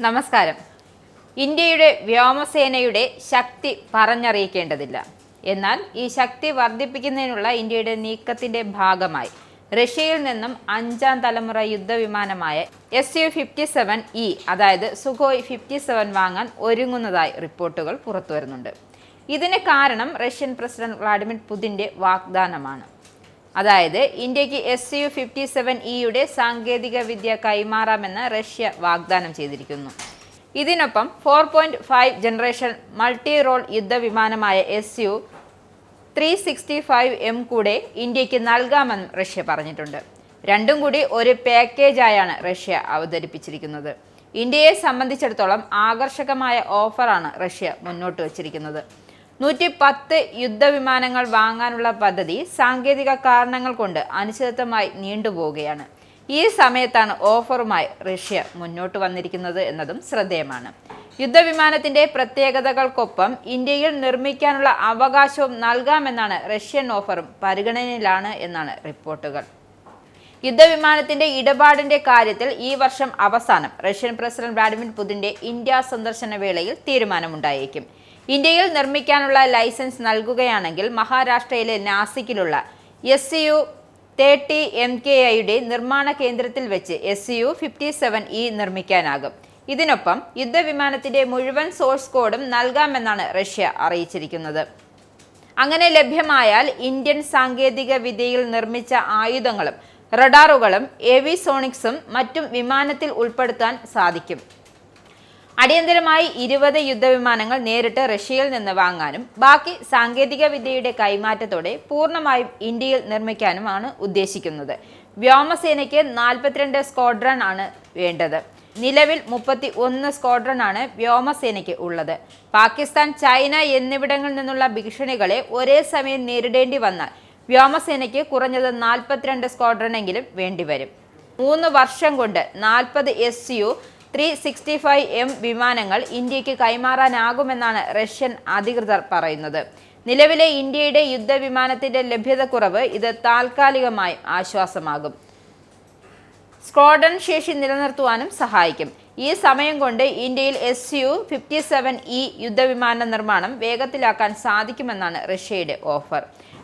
നമസ്കാരം. ഇന്ത്യയുടെ വ്യോമസേനയുടെ ശക്തി പറഞ്ഞറിയിക്കേണ്ടതില്ല. എന്നാൽ ഈ ശക്തി വർദ്ധിപ്പിക്കുന്നതിനുള്ള ഇന്ത്യയുടെ നീക്കത്തിന്റെ ഭാഗമായി റഷ്യയിൽ നിന്നും 5ാം തലമുറ യുദ്ധവിമാനമായ Su-57E അതായത് സുഖോയ് 57 വാങ്ങാൻ ഒരുങ്ങുന്നതായി റിപ്പോർട്ടുകൾ പുറത്തുവരുന്നുണ്ട്. ഇതിന് കാരണം റഷ്യൻ പ്രസിഡന്റ് വ്ളാഡിമിർ പുതിന്റെ വാഗ്ദാനമാണ്. അതായത് ഇന്ത്യക്ക് Su-57Eയുടെ സാങ്കേതിക വിദ്യ കൈമാറാമെന്ന് റഷ്യ വാഗ്ദാനം ചെയ്തിരിക്കുന്നു. ഇതിനൊപ്പം 4.5 ജനറേഷൻ മൾട്ടി റോൾ യുദ്ധവിമാനമായ Su-365M കൂടെ ഇന്ത്യക്ക് നൽകാമെന്ന് റഷ്യ പറഞ്ഞിട്ടുണ്ട്. രണ്ടും കൂടി ഒരു പാക്കേജായാണ് റഷ്യ അവതരിപ്പിച്ചിരിക്കുന്നത്. ഇന്ത്യയെ സംബന്ധിച്ചിടത്തോളം ആകർഷകമായ ഓഫറാണ് റഷ്യ മുന്നോട്ട് വച്ചിരിക്കുന്നത്. 110 യുദ്ധവിമാനങ്ങൾ വാങ്ങാനുള്ള പദ്ധതി സാങ്കേതിക കാരണങ്ങൾ കൊണ്ട് അനിശ്ചിതത്വമായി നീണ്ടുപോവുകയാണ്. ഈ സമയത്താണ് ഓഫറുമായി റഷ്യ മുന്നോട്ട് വന്നിരിക്കുന്നത് എന്നതും ശ്രദ്ധേയമാണ്. യുദ്ധവിമാനത്തിന്റെ പ്രത്യേകതകൾക്കൊപ്പം ഇന്ത്യയിൽ നിർമ്മിക്കാനുള്ള അവകാശവും നൽകാമെന്നാണ് റഷ്യൻ ഓഫറും പരിഗണനയിലാണ് എന്നാണ് റിപ്പോർട്ടുകൾ. യുദ്ധവിമാനത്തിന്റെ ഇടപാടിന്റെ കാര്യത്തിൽ ഈ വർഷം അവസാനം റഷ്യൻ പ്രസിഡന്റ് വ്ളാഡിമിർ പുതിന്റെ ഇന്ത്യ സന്ദർശന വേളയിൽ തീരുമാനമുണ്ടായേക്കും. ഇന്ത്യയിൽ നിർമ്മിക്കാനുള്ള ലൈസൻസ് നൽകുകയാണെങ്കിൽ മഹാരാഷ്ട്രയിലെ നാസിക്കിലുള്ള Su-30MKIയുടെ നിർമ്മാണ കേന്ദ്രത്തിൽ വെച്ച് Su-57E നിർമ്മിക്കാനാകും. ഇതിനൊപ്പം യുദ്ധവിമാനത്തിന്റെ മുഴുവൻ സോഴ്സ് കോഡും നൽകാമെന്നാണ് റഷ്യ അറിയിച്ചിരിക്കുന്നത്. അങ്ങനെ ലഭ്യമായാൽ ഇന്ത്യൻ സാങ്കേതിക വിദ്യയിൽ നിർമ്മിച്ച ആയുധങ്ങളും റഡാറുകളും ഏവിസോണിക്സും മറ്റും വിമാനത്തിൽ ഉൾപ്പെടുത്താൻ സാധിക്കും. അടിയന്തരമായി 20 യുദ്ധവിമാനങ്ങൾ നേരിട്ട് റഷ്യയിൽ നിന്ന് വാങ്ങാനും ബാക്കി സാങ്കേതിക വിദ്യയുടെ കൈമാറ്റത്തോടെ പൂർണ്ണമായും ഇന്ത്യയിൽ നിർമ്മിക്കാനുമാണ് ഉദ്ദേശിക്കുന്നത്. വ്യോമസേനയ്ക്ക് 42 സ്ക്വാഡ്രൺ ആണ് വേണ്ടത്. നിലവിൽ 31 സ്ക്വാഡ്രൺ ആണ് വ്യോമസേനയ്ക്ക് ഉള്ളത്. പാകിസ്ഥാൻ, ചൈന എന്നിവിടങ്ങളിൽ നിന്നുള്ള ഭീഷണികളെ ഒരേ സമയം നേരിടേണ്ടി വന്നാൽ വ്യോമസേനയ്ക്ക് കുറഞ്ഞത് 42 സ്ക്വാഡ്രണെങ്കിലും വേണ്ടിവരും. 3 വർഷം കൊണ്ട് 40 Su-365M വിമാനങ്ങൾ ഇന്ത്യക്ക് കൈമാറാനാകുമെന്നാണ് റഷ്യൻ അധികൃതർ പറയുന്നത്. നിലവിലെ ഇന്ത്യയുടെ യുദ്ധവിമാനത്തിന്റെ ലഭ്യതക്കുറവ് ഇത് താൽക്കാലികമായി ആശ്വാസമാകും. സ്ക്വാഡ്രൺ ശേഷി നിലനിർത്തുവാനും സഹായിക്കും. ഈ സമയം കൊണ്ട് ഇന്ത്യയിൽ Su-57E യുദ്ധവിമാന നിർമ്മാണം വേഗത്തിലാക്കാൻ സാധിക്കുമെന്നാണ് റഷ്യയുടെ ഓഫർ.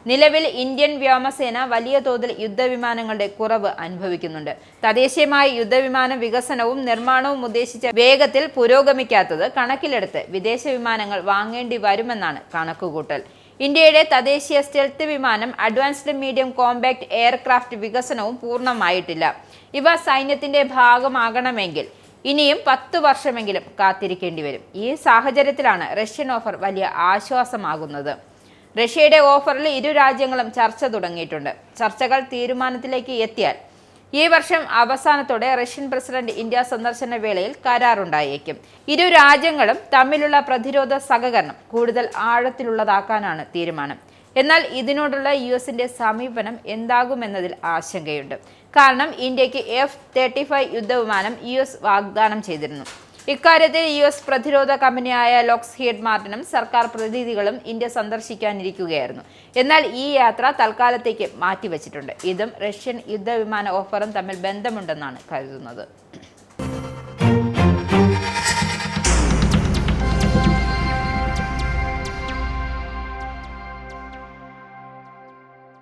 നിലവിൽ ഇന്ത്യൻ വ്യോമസേന വലിയ തോതിൽ യുദ്ധവിമാനങ്ങളുടെ കുറവ് അനുഭവിക്കുന്നുണ്ട്. തദ്ദേശീയമായി യുദ്ധവിമാന വികസനവും നിർമ്മാണവും ഉദ്ദേശിച്ച വേഗത്തിൽ പുരോഗമിക്കാത്തത് കണക്കിലെടുത്ത് വിദേശ വിമാനങ്ങൾ വാങ്ങേണ്ടി വരുമെന്നാണ് കണക്കുകൂട്ടൽ. ഇന്ത്യയുടെ തദ്ദേശീയ സ്റ്റെൽത്ത് വിമാനം, അഡ്വാൻസ്ഡ് മീഡിയം കോമ്പാക്ട് എയർക്രാഫ്റ്റ് വികസനവും പൂർണ്ണമായിട്ടില്ല. ഇവ സൈന്യത്തിന്റെ ഭാഗമാകണമെങ്കിൽ ഇനിയും 10 വർഷമെങ്കിലും കാത്തിരിക്കേണ്ടി വരും. ഈ സാഹചര്യത്തിലാണ് റഷ്യൻ ഓഫർ വലിയ ആശ്വാസമാകുന്നത്. റഷ്യയുടെ ഓഫറിൽ ഇരു രാജ്യങ്ങളും ചർച്ച തുടങ്ങിയിട്ടുണ്ട്. ചർച്ചകൾ തീരുമാനത്തിലേക്ക് എത്തിയാൽ ഈ വർഷം അവസാനത്തോടെ റഷ്യൻ പ്രസിഡന്റ് ഇന്ത്യ സന്ദർശന വേളയിൽ കരാറുണ്ടായേക്കും. ഇരു രാജ്യങ്ങളും തമ്മിലുള്ള പ്രതിരോധ സഹകരണം കൂടുതൽ ആഴത്തിലുള്ളതാക്കാനാണ് തീരുമാനം. എന്നാൽ ഇതിനോടുള്ള യുഎസിന്റെ സമീപനം എന്താകുമെന്നതിൽ ആശങ്കയുണ്ട്. കാരണം ഇന്ത്യക്ക് F-35 യുദ്ധവിമാനം US വാഗ്ദാനം ചെയ്തിരുന്നു. ഇക്കാര്യത്തിൽ US പ്രതിരോധ കമ്പനിയായ ലോക്ഹീഡ് മാർട്ടിനും സർക്കാർ പ്രതിനിധികളും ഇന്ത്യ സന്ദർശിക്കാനിരിക്കുകയായിരുന്നു. എന്നാൽ ഈ യാത്ര തൽക്കാലത്തേക്ക് മാറ്റിവെച്ചിട്ടുണ്ട്. ഇതും റഷ്യൻ യുദ്ധവിമാന ഓഫറും തമ്മിൽ ബന്ധമുണ്ടെന്നാണ് കരുതുന്നത്.